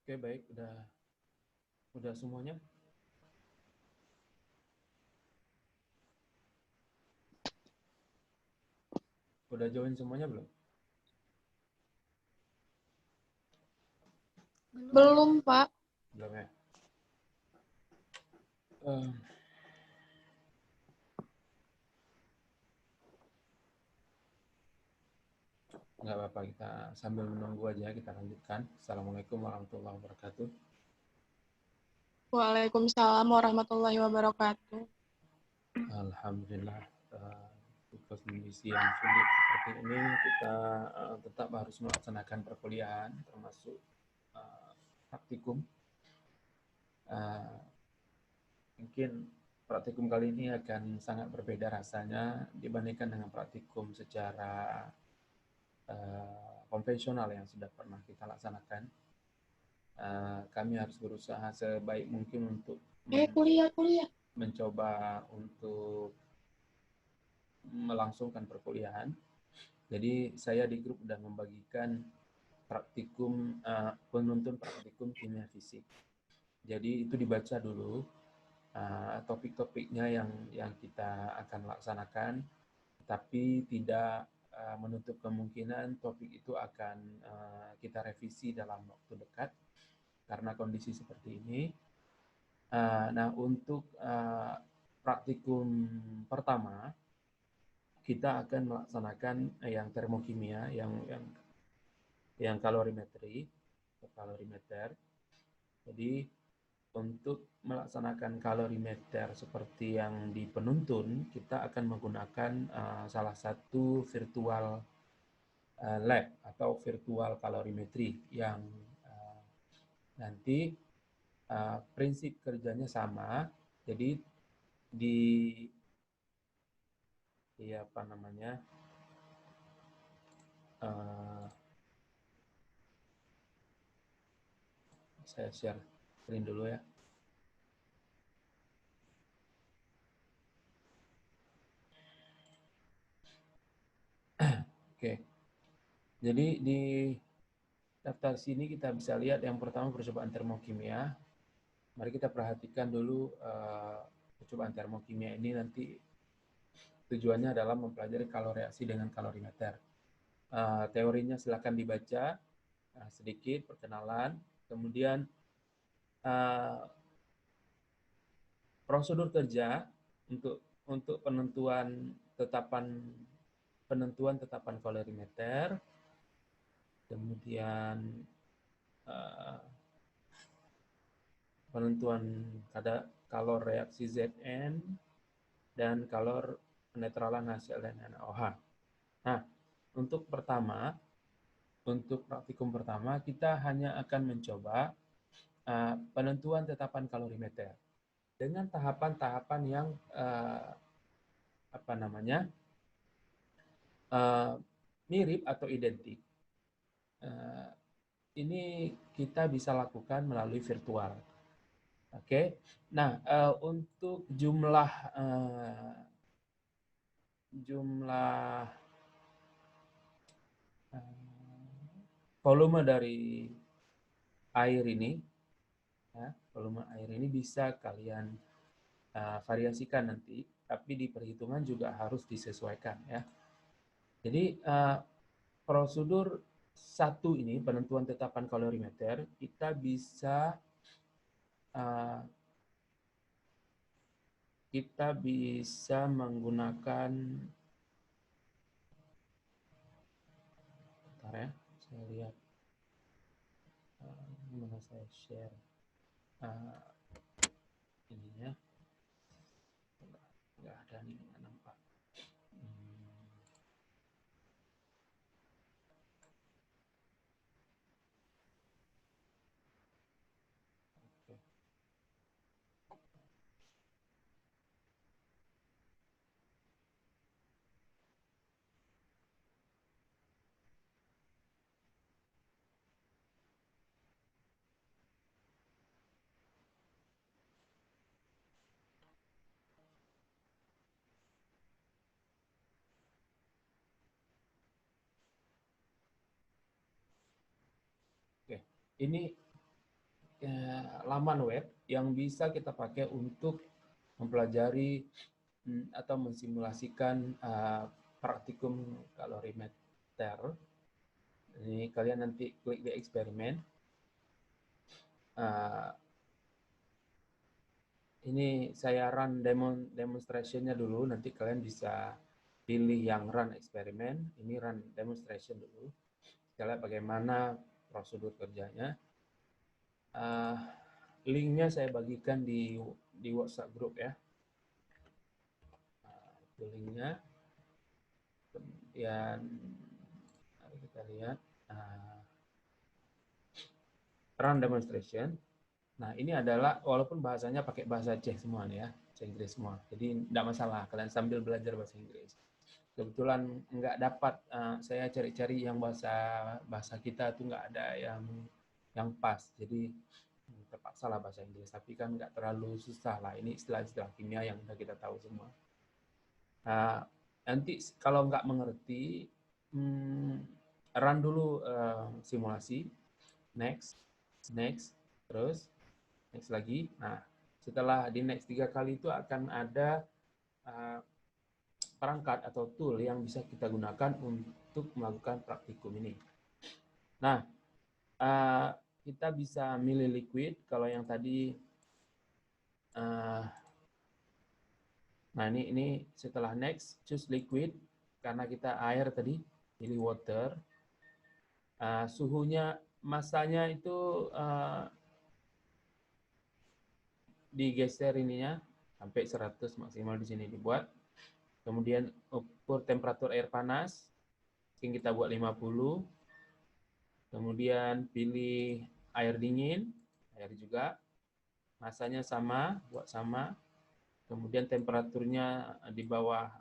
Oke, baik, udah semuanya. Udah join semuanya belum? Belum, Pak. Belum ya. Eh, nggak apa-apa, kita sambil menunggu aja kita lanjutkan. Assalamualaikum warahmatullahi wabarakatuh. Waalaikumsalam warahmatullahi wabarakatuh. Alhamdulillah, di kondisi yang sulit seperti ini kita tetap harus melaksanakan perkuliahan termasuk praktikum. Eh, Mungkin praktikum kali ini akan sangat berbeda rasanya dibandingkan dengan praktikum secara konvensional yang sudah pernah kita laksanakan. Kami harus berusaha sebaik mungkin untuk Kuliah. mencoba untuk melangsungkan perkuliahan. Jadi saya di grup sudah membagikan praktikum penuntun praktikum kimia fisik. Jadi itu dibaca dulu topik-topiknya yang kita akan laksanakan, tapi tidak menutup kemungkinan topik itu akan kita revisi dalam waktu dekat karena kondisi seperti ini. Nah, untuk praktikum pertama kita akan melaksanakan yang termokimia, yang kalorimetri, kalorimeter. Jadi untuk melaksanakan kalorimeter seperti yang di penuntun, kita akan menggunakan salah satu virtual lab atau virtual kalorimetri yang nanti prinsip kerjanya sama. Jadi di apa namanya uh, saya share screen dulu ya. Oke, jadi di daftar sini kita bisa lihat yang pertama percobaan termokimia. Mari kita perhatikan dulu percobaan termokimia ini nanti tujuannya adalah mempelajari kaloreaksi dengan kalorimeter. Teorinya silakan dibaca sedikit perkenalan, kemudian prosedur kerja untuk penentuan tetapan kalorimeter, kemudian penentuan kalor reaksi Zn dan kalor penetralan hasil dan NaOH. Nah, untuk praktikum pertama kita hanya akan mencoba penentuan tetapan kalorimeter dengan tahapan-tahapan yang mirip atau identik. Ini kita bisa lakukan melalui virtual. Oke. Nah, untuk jumlah volume dari air ini, ya, volume air ini bisa kalian variasikan nanti, tapi di perhitungan juga harus disesuaikan ya. Jadi prosedur satu ini penentuan tetapan kalorimeter kita bisa menggunakan, bentar ya, saya lihat mana saya share ininya, nggak ada nih, nggak nampak. Oke. Oke, ini laman web yang bisa kita pakai untuk mempelajari atau mensimulasikan praktikum kalorimeter. Ini kalian nanti klik di eksperimen. Ini saya run demonstrationnya dulu, nanti kalian bisa pilih yang run eksperimen. Ini run demonstration dulu. Kita lihat bagaimana prosedur kerjanya. Linknya saya bagikan di WhatsApp group ya. Itu linknya. Kemudian mari kita lihat run demonstration. Nah ini adalah walaupun bahasanya pakai bahasa Czech semua nih ya, bahasa Inggris semua. Jadi tidak masalah kalian sambil belajar bahasa Inggris. Kebetulan nggak dapat, saya cari-cari yang bahasa kita tuh nggak ada yang pas. Jadi terpaksa lah bahasa Inggris, tapi kan nggak terlalu susah lah. Ini istilah-istilah kimia yang udah kita tahu semua. Nanti kalau nggak mengerti, run dulu simulasi, next, terus next lagi. Nah, setelah di next 3 kali itu akan ada perangkat atau tool yang bisa kita gunakan untuk melakukan praktikum ini. Nah, kita bisa milih liquid. Kalau yang tadi, nah ini setelah next, choose liquid. Karena kita air tadi, pilih water. Suhunya, masanya itu digeser ininya sampai 100 maksimal di sini dibuat. Kemudian ukur temperatur air panas, mungkin kita buat 50. Kemudian pilih air dingin, air juga. Masanya sama, buat sama. Kemudian temperaturnya di bawah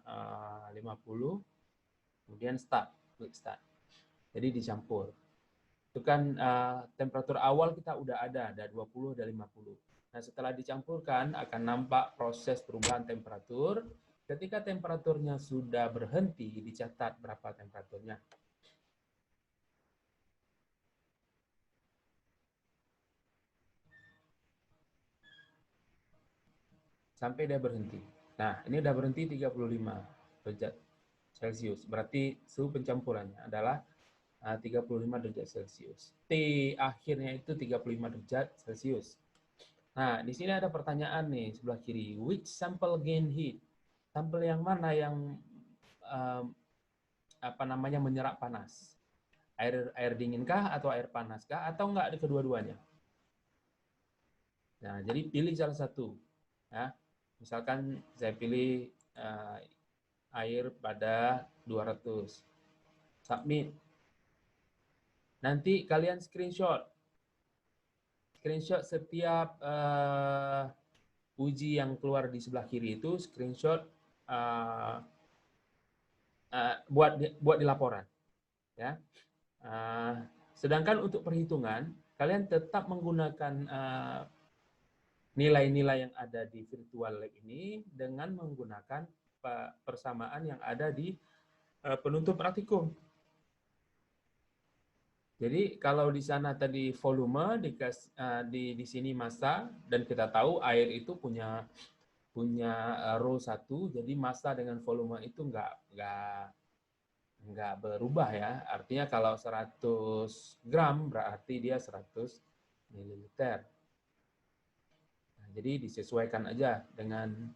50. Kemudian start, klik start. Jadi dicampur. Itu kan temperatur awal kita udah ada 20, ada 50. Nah, setelah dicampurkan akan nampak proses perubahan temperatur. Ketika temperaturnya sudah berhenti, dicatat berapa temperaturnya. Sampai dia berhenti. Nah, ini udah berhenti 35 derajat Celcius. Berarti suhu pencampurannya adalah 35 derajat Celcius. T akhirnya itu 35 derajat Celcius. Nah, di sini ada pertanyaan nih sebelah kiri. Which sample gain heat? Sampel yang mana yang menyerap panas? Air dinginkah atau air panaskah atau enggak kedua-duanya? Nah, jadi pilih salah satu. Ya. Misalkan saya pilih air pada 200. Submit. Nanti kalian screenshot setiap uji yang keluar di sebelah kiri itu, screenshot buat di laporan. Ya. Sedangkan untuk perhitungan, kalian tetap menggunakan nilai-nilai yang ada di virtual lab ini dengan menggunakan persamaan yang ada di penuntut praktikum. Jadi kalau di sana tadi volume, di sini massa, dan kita tahu air itu punya rho 1, jadi massa dengan volume itu nggak berubah ya. Artinya kalau 100 gram berarti dia 100 mililiter. Nah, jadi disesuaikan aja dengan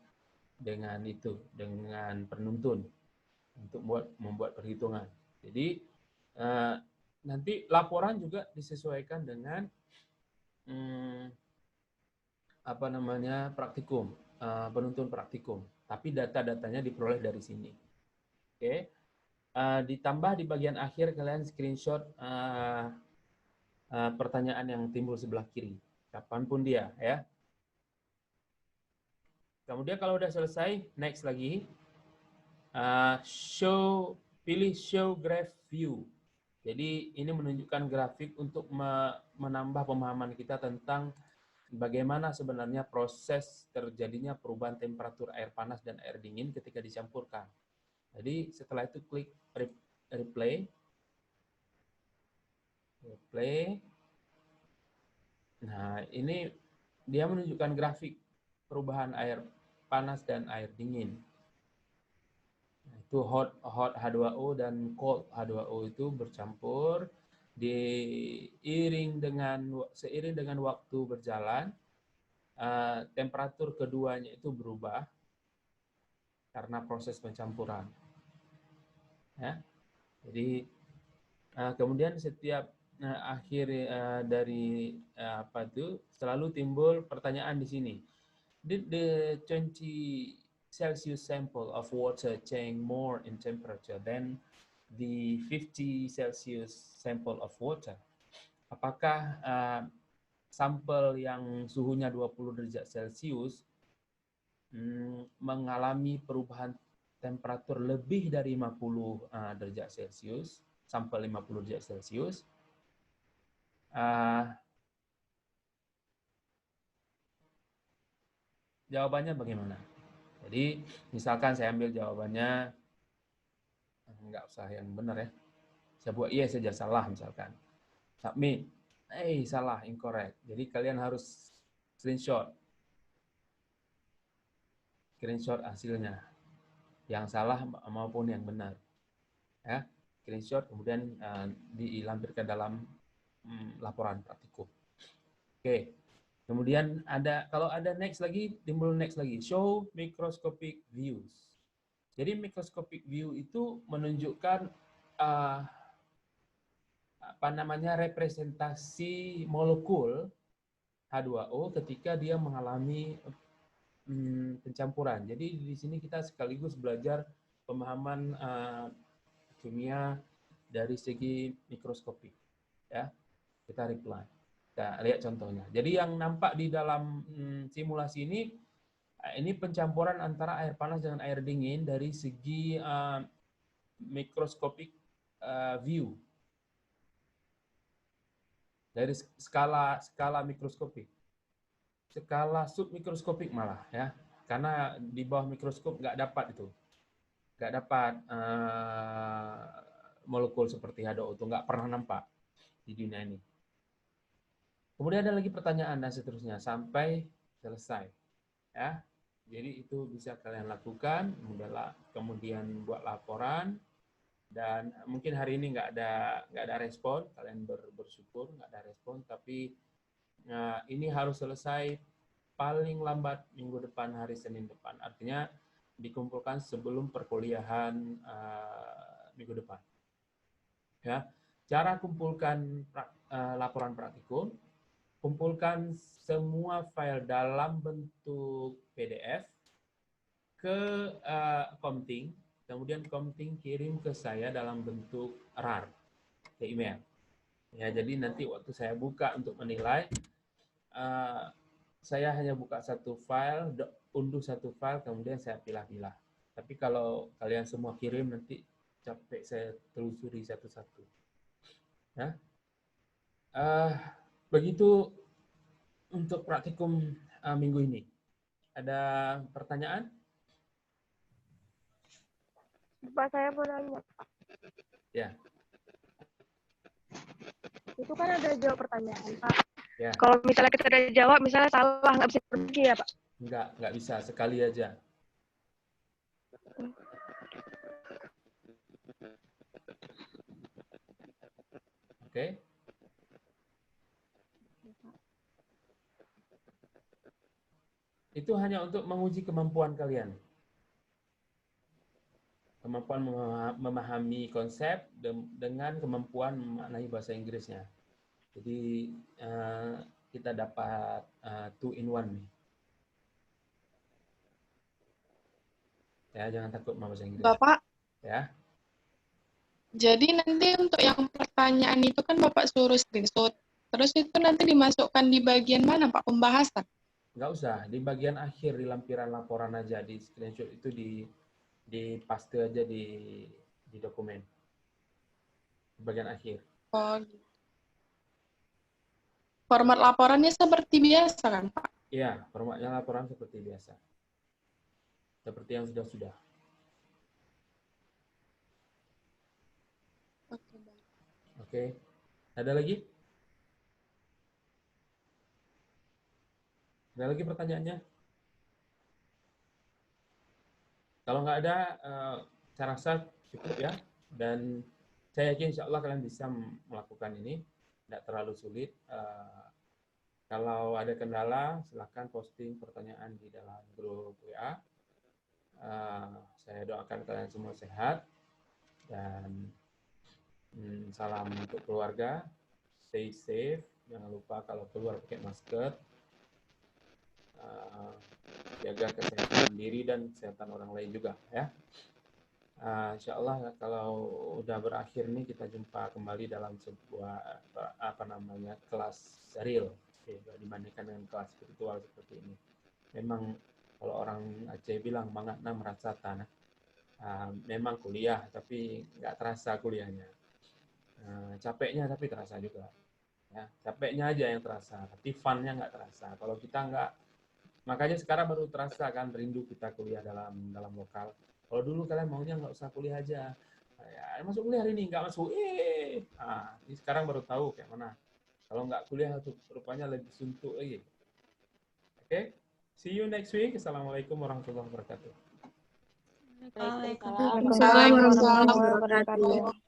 penuntun untuk membuat perhitungan. Jadi nanti laporan juga disesuaikan dengan praktikum, penuntun praktikum. Tapi data-datanya diperoleh dari sini. Oke. Ditambah di bagian akhir kalian screenshot pertanyaan yang timbul sebelah kiri, kapanpun dia ya. Kemudian kalau udah selesai, next lagi, pilih show graph view. Jadi ini menunjukkan grafik untuk menambah pemahaman kita tentang bagaimana sebenarnya proses terjadinya perubahan temperatur air panas dan air dingin ketika dicampurkan. Jadi setelah itu klik replay. Nah, ini dia menunjukkan grafik perubahan air panas dan air dingin. Nah, itu hot H2O dan cold H2O itu bercampur seiring dengan waktu berjalan, temperatur keduanya itu berubah karena proses pencampuran. Ya. Jadi kemudian setiap akhir dari apa itu selalu timbul pertanyaan di sini. Did the 20 Celsius sample of water change more in temperature than the 50 Celsius sample of water? Apakah sampel yang suhunya 20 derajat Celcius mengalami perubahan temperatur lebih dari 50 derajat Celcius, sampel 50 derajat Celcius, jawabannya bagaimana? Jadi misalkan saya ambil jawabannya, nggak usah yang benar ya, saya buat iya saja, salah misalkan. Submit, salah, incorrect. Jadi kalian harus screenshot hasilnya, yang salah maupun yang benar. Ya, screenshot kemudian dilampirkan dalam laporan praktikum. Oke. Kemudian kalau ada next lagi, timbul next lagi, show microscopic views. Jadi microscopic view itu menunjukkan representasi molekul H2O ketika dia mengalami pencampuran. Jadi di sini kita sekaligus belajar pemahaman kimia dari segi mikroskopik. Ya, kita reply. Kita lihat contohnya. Jadi yang nampak di dalam simulasi ini pencampuran antara air panas dengan air dingin dari segi mikroskopik view. Dari skala mikroskopik. Skala submikroskopik malah ya. Karena di bawah mikroskop nggak dapat itu. Nggak dapat molekul seperti H2O itu, nggak pernah nampak di dunia ini. Kemudian ada lagi pertanyaan dan seterusnya sampai selesai. Ya, jadi itu bisa kalian lakukan, kemudian buat laporan, dan mungkin hari ini nggak ada respon, kalian bersyukur nggak ada respon, tapi ini harus selesai paling lambat minggu depan, hari Senin depan. Artinya dikumpulkan sebelum perkuliahan minggu depan. Ya, cara kumpulkan laporan praktikum. Kumpulkan semua file dalam bentuk PDF ke Komting, kemudian Komting kirim ke saya dalam bentuk RAR, ke email. Ya, jadi nanti waktu saya buka untuk menilai, saya hanya buka satu file, unduh satu file, kemudian saya pilah-pilah. Tapi kalau kalian semua kirim, nanti capek saya telusuri satu-satu. Ya. Begitu untuk praktikum minggu ini. Ada pertanyaan? Pak, saya mau nanya. Ya. Itu kan ada jawab pertanyaan, Pak. Ya. Kalau misalnya kita ada jawab, misalnya salah, nggak bisa pergi ya, Pak? Nggak bisa, sekali aja. Oke. Itu hanya untuk menguji kemampuan kalian. Kemampuan memahami konsep dengan kemampuan memaknai bahasa Inggrisnya. Jadi kita dapat 2 in 1 nih. Ya, jangan takut bahasa Inggris. Bapak, Ya. jadi nanti untuk yang pertanyaan itu kan Bapak suruh screenshot. Terus itu nanti dimasukkan di bagian mana, Pak? Pembahasan? Nggak usah, di bagian akhir, di lampiran laporan aja, di screenshot itu di paste aja di dokumen. Di bagian akhir. Oh, gitu. Format laporannya seperti biasa kan, Pak? Iya, formatnya laporan seperti biasa. Seperti yang sudah-sudah. Oke, baik. Oke. Ada lagi? Ada lagi pertanyaannya? Kalau nggak ada, saya rasa cukup ya. Dan saya yakin insya Allah kalian bisa melakukan ini. Tidak terlalu sulit. Kalau ada kendala, silahkan posting pertanyaan di dalam grup WA. Saya doakan kalian semua sehat. Dan salam untuk keluarga. Stay safe. Jangan lupa kalau keluar pakai masker. Jaga kesehatan diri dan kesehatan orang lain juga ya. Insya Allah kalau udah berakhir nih kita jumpa kembali dalam sebuah kelas real dibandingkan dengan kelas virtual seperti ini. Memang kalau orang Aceh bilang mangatna merasa tanah, memang kuliah tapi nggak terasa kuliahnya. Capeknya tapi terasa juga. Ya, capeknya aja yang terasa, tapi fun-nya nggak terasa. Kalau kita nggak, makanya sekarang baru terasa kan rindu kita kuliah dalam lokal. Kalau dulu kalian maunya nggak usah kuliah aja, ya, masuk kuliah hari ini nggak masuk, ini sekarang baru tahu kayak mana. Kalau nggak kuliah tuh rupanya lebih suntuk lagi. Oke, see you next week. Assalamualaikum warahmatullahi wabarakatuh. Waalaikumsalam Waalaikumsalam warahmatullahi warahmatullahi wabarakatuh. wabarakatuh.